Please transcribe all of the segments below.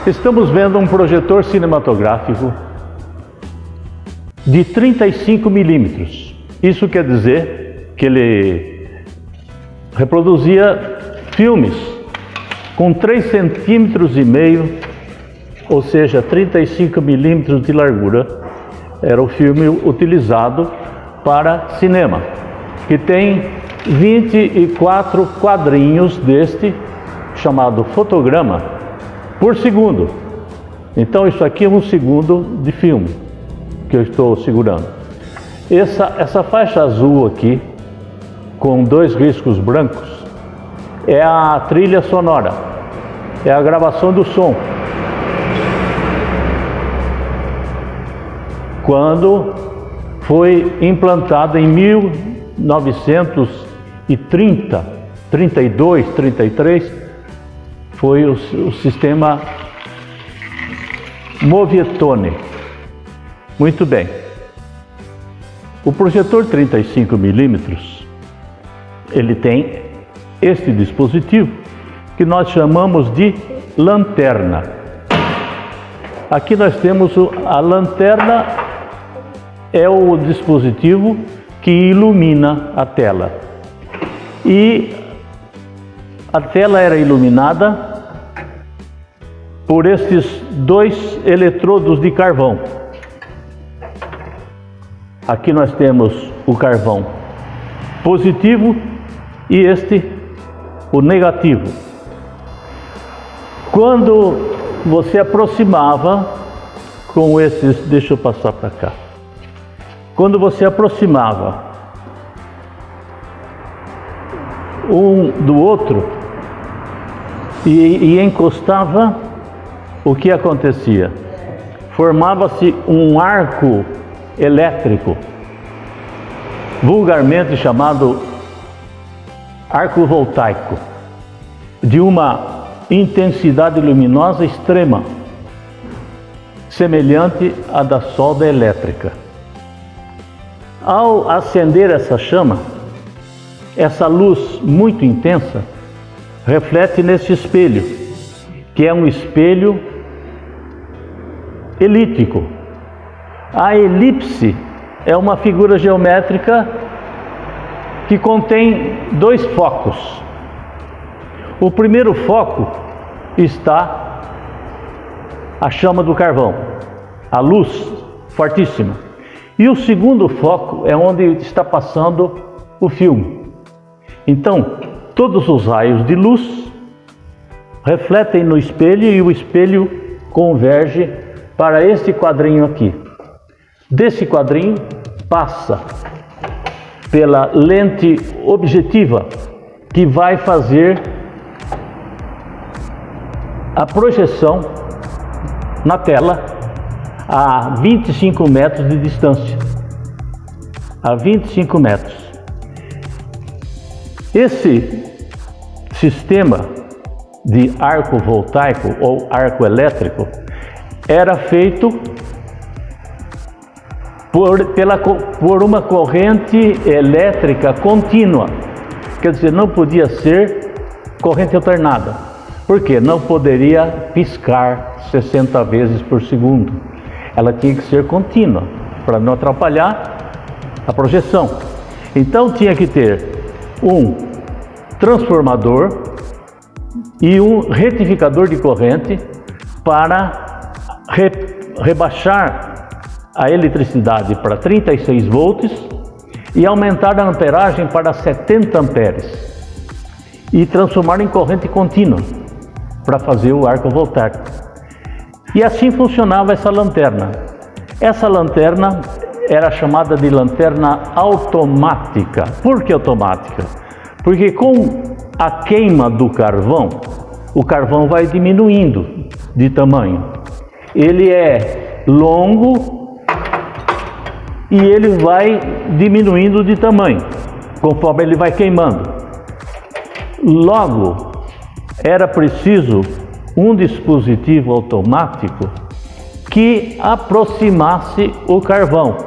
Estamos vendo um projetor cinematográfico de 35 milímetros. Isso quer dizer que ele reproduzia filmes com 3,5 centímetros, ou seja, 35 milímetros de largura. Era o filme utilizado para cinema, que tem 24 quadrinhos deste, chamado fotograma, por segundo. Então isso aqui é 1 segundo de filme que eu estou segurando. Essa faixa azul aqui, com 2 riscos brancos, é a trilha sonora, é a gravação do som. Quando foi implantado em 1930, 32, 33, foi o sistema Movietone. Muito bem. O projetor 35 milímetros, ele tem este dispositivo que nós chamamos de lanterna. Aqui nós temos a lanterna, é o dispositivo que ilumina a tela. E a tela era iluminada por estes 2 eletrodos de carvão. Aqui nós temos o carvão positivo e este, o negativo. Quando você aproximava com esses, deixa eu passar para cá. Quando você aproximava um do outro e encostava, o que acontecia? Formava-se um arco elétrico, vulgarmente chamado arco voltaico, de uma intensidade luminosa extrema, semelhante à da solda elétrica. Ao acender essa chama, essa luz muito intensa reflete nesse espelho, que é um espelho elíptico. A elipse é uma figura geométrica que contém 2 focos. O primeiro foco está a chama do carvão, a luz fortíssima. E o segundo foco é onde está passando o filme. Então, todos os raios de luz refletem no espelho e o espelho converge para este quadrinho aqui. Desse quadrinho passa pela lente objetiva, que vai fazer a projeção na tela a 25 metros de distância. A 25 metros. Esse sistema de arco voltaico ou arco elétrico era feito por uma corrente elétrica contínua. Quer dizer, não podia ser corrente alternada. Por quê? Não poderia piscar 60 vezes por segundo. Ela tinha que ser contínua, para não atrapalhar a projeção. Então tinha que ter um transformador e um retificador de corrente para rebaixar a eletricidade para 36 volts e aumentar a amperagem para 70 amperes e transformar em corrente contínua para fazer o arco voltaico. E assim funcionava essa lanterna. Essa lanterna era chamada de lanterna automática. Por que automática? Porque com a queima do carvão, o carvão vai diminuindo de tamanho. Ele é longo e ele vai diminuindo de tamanho, conforme ele vai queimando. Logo, era preciso um dispositivo automático que aproximasse o carvão.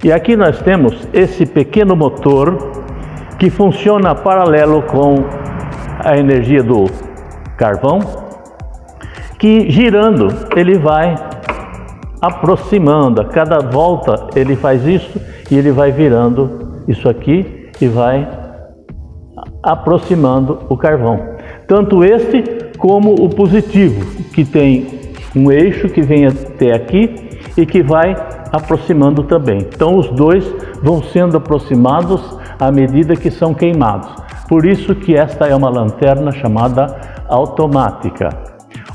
E aqui nós temos esse pequeno motor que funciona paralelo com a energia do carvão que girando ele vai aproximando. A cada volta ele faz isso e ele vai virando isso aqui e vai aproximando o carvão. Tanto este como o positivo, que tem um eixo que vem até aqui e que vai aproximando também. Então os dois vão sendo aproximados à medida que são queimados. Por isso que esta é uma lanterna chamada automática.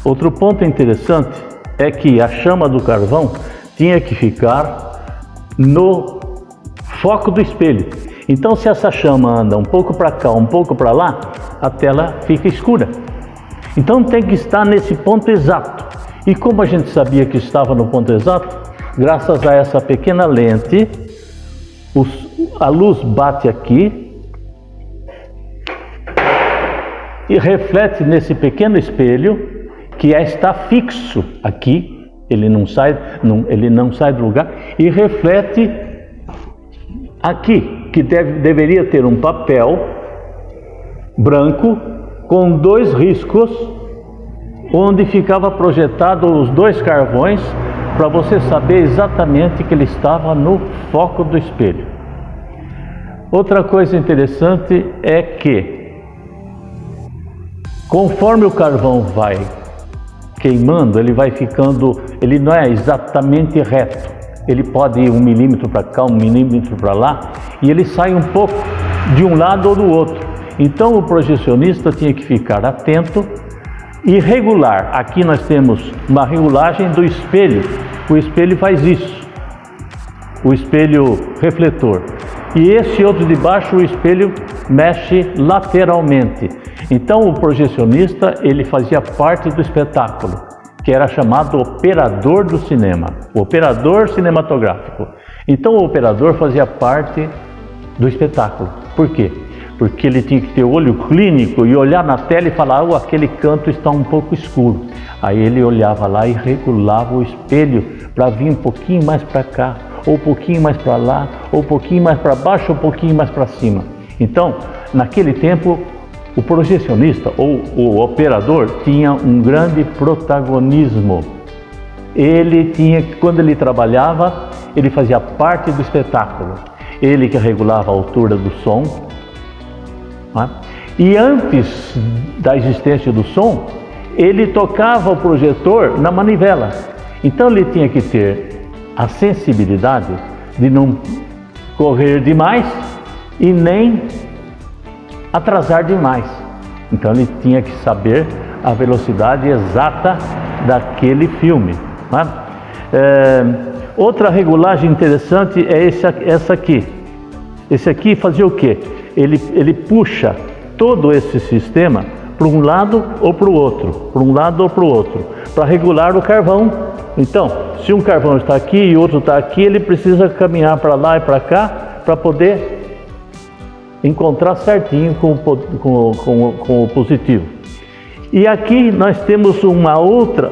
Outro ponto interessante é que a chama do carvão tinha que ficar no foco do espelho. Então se essa chama anda um pouco para cá, um pouco para lá, a tela fica escura. Então tem que estar nesse ponto exato. E como a gente sabia que estava no ponto exato, graças a essa pequena lente, a luz bate aqui e reflete nesse pequeno espelho que está fixo aqui, ele não sai do lugar, e reflete aqui, que deveria ter um papel branco com dois riscos, onde ficava projetado os dois carvões, para você saber exatamente que ele estava no foco do espelho. Outra coisa interessante é que, conforme o carvão vai queimando, ele vai ficando, ele não é exatamente reto, ele pode ir 1 milímetro para cá, 1 milímetro para lá, e ele sai um pouco de um lado ou do outro. Então o projecionista tinha que ficar atento e regular. Aqui nós temos uma regulagem do espelho. O espelho faz isso, o espelho refletor. E esse outro de baixo, o espelho mexe lateralmente. Então o projecionista, ele fazia parte do espetáculo, que era chamado operador do cinema, o operador cinematográfico. Então o operador fazia parte do espetáculo. Por quê? Porque ele tinha que ter o olho clínico e olhar na tela e falar: oh, aquele canto está um pouco escuro. Aí ele olhava lá e regulava o espelho para vir um pouquinho mais para cá, ou um pouquinho mais para lá, ou um pouquinho mais para baixo, ou um pouquinho mais para cima. Então, naquele tempo, o projecionista ou o operador tinha um grande protagonismo. Ele tinha, quando ele trabalhava, ele fazia parte do espetáculo. Ele que regulava a altura do som. Né? E antes da existência do som, ele tocava o projetor na manivela. Então ele tinha que ter a sensibilidade de não correr demais e nem atrasar demais. Então ele tinha que saber a velocidade exata daquele filme. Né? Outra regulagem interessante é essa aqui. Esse aqui fazia o quê? Ele puxa todo esse sistema para um lado ou para o outro, para um lado ou para o outro, para regular o carvão. Então, se um carvão está aqui e outro está aqui, ele precisa caminhar para lá e para cá para poder encontrar certinho com o positivo. E aqui nós temos uma outra,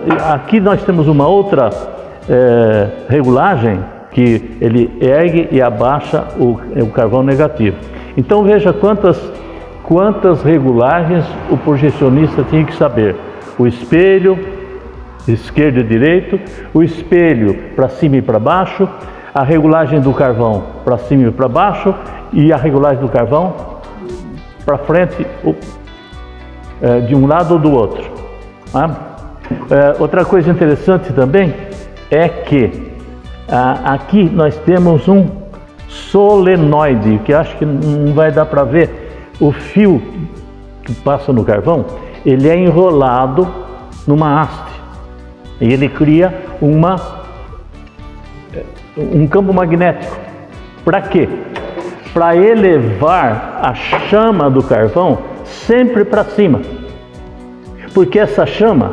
regulagem que ele ergue e abaixa o carvão negativo. Então veja quantas regulagens o projecionista tinha que saber. O espelho, esquerdo e direito, o espelho para cima e para baixo, a regulagem do carvão para cima e para baixo e a regulagem do carvão para frente, de um lado ou do outro. Outra coisa interessante também é que aqui nós temos um solenoide, que acho que não vai dar para ver. O fio que passa no carvão, ele é enrolado numa haste e ele cria um campo magnético. Para quê? Para elevar a chama do carvão sempre para cima, porque essa chama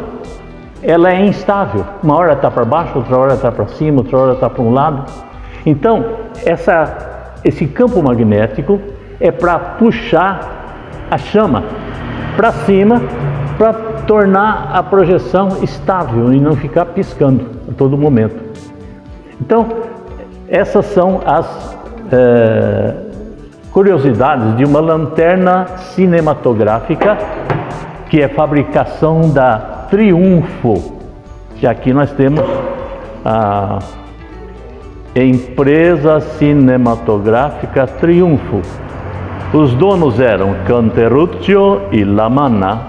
ela é instável, uma hora está para baixo, outra hora está para cima, outra hora está para um lado. Então esse campo magnético é para puxar a chama para cima, para tornar a projeção estável e não ficar piscando a todo momento. Então essas são as curiosidades de uma lanterna cinematográfica, que é fabricação da Triunfo. que aqui nós temos a Empresa Cinematográfica Triunfo. Os donos eram Canteruzzo e Lamanna,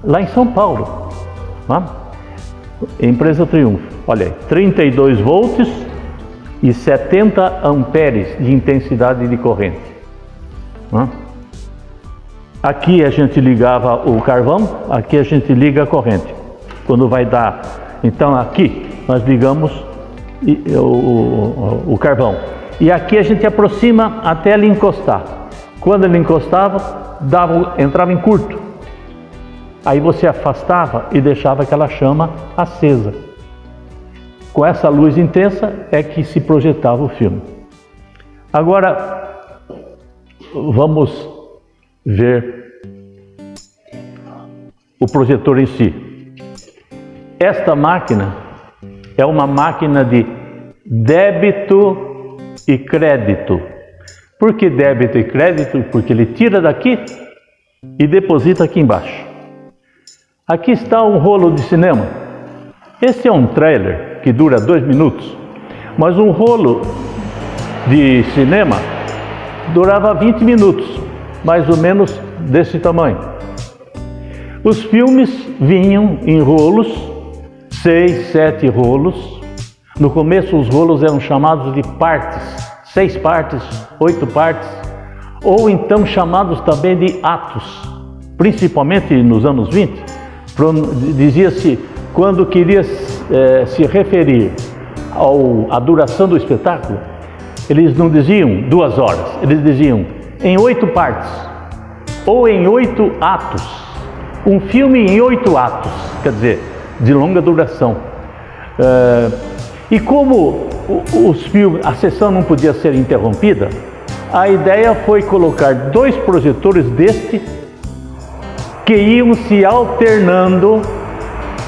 lá em São Paulo. Empresa Triunfo, olha aí, 32 volts e 70 amperes de intensidade de corrente. Aqui a gente ligava o carvão, aqui a gente liga a corrente. Quando vai dar, então aqui nós ligamos o carvão. E aqui a gente aproxima até ele encostar. Quando ele encostava, entrava em curto. Aí você afastava e deixava aquela chama acesa. Com essa luz intensa é que se projetava o filme. Agora, vamos ver o projetor em si. Esta máquina é uma máquina de débito e crédito. Por que débito e crédito? Porque ele tira daqui e deposita aqui embaixo. Aqui está um rolo de cinema. Esse é um trailer que dura 2 minutos, mas um rolo de cinema durava 20 minutos, mais ou menos desse tamanho. Os filmes vinham em rolos, 6, 7 rolos. No começo os rolos eram chamados de partes, 6 partes, 8 partes, ou então chamados também de atos, principalmente nos anos 20, dizia-se, quando queria se referir à duração do espetáculo, eles não diziam 2 horas, eles diziam em 8 partes, ou em 8 atos, um filme em 8 atos, quer dizer, de longa duração. E como a sessão não podia ser interrompida, a ideia foi colocar 2 projetores deste que iam se alternando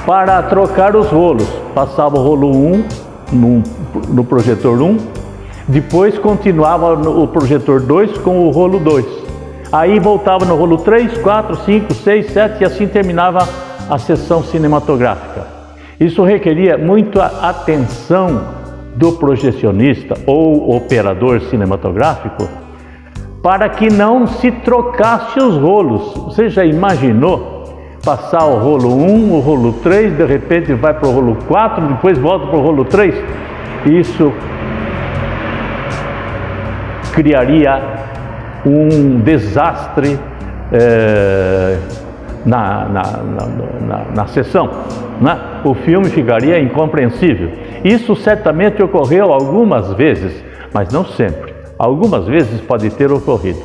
para trocar os rolos. Passava o rolo 1 no projetor 1, depois continuava o projetor 2 com o rolo 2. Aí voltava no rolo 3, 4, 5, 6, 7 e assim terminava a sessão cinematográfica. Isso requeria muita atenção do projecionista ou operador cinematográfico para que não se trocasse os rolos. Você já imaginou passar o rolo 1, o rolo 3, de repente vai para o rolo 4, depois volta para o rolo 3? Isso criaria um desastre na sessão, né? O filme ficaria incompreensível. Isso certamente ocorreu algumas vezes, mas não sempre. Algumas vezes pode ter ocorrido.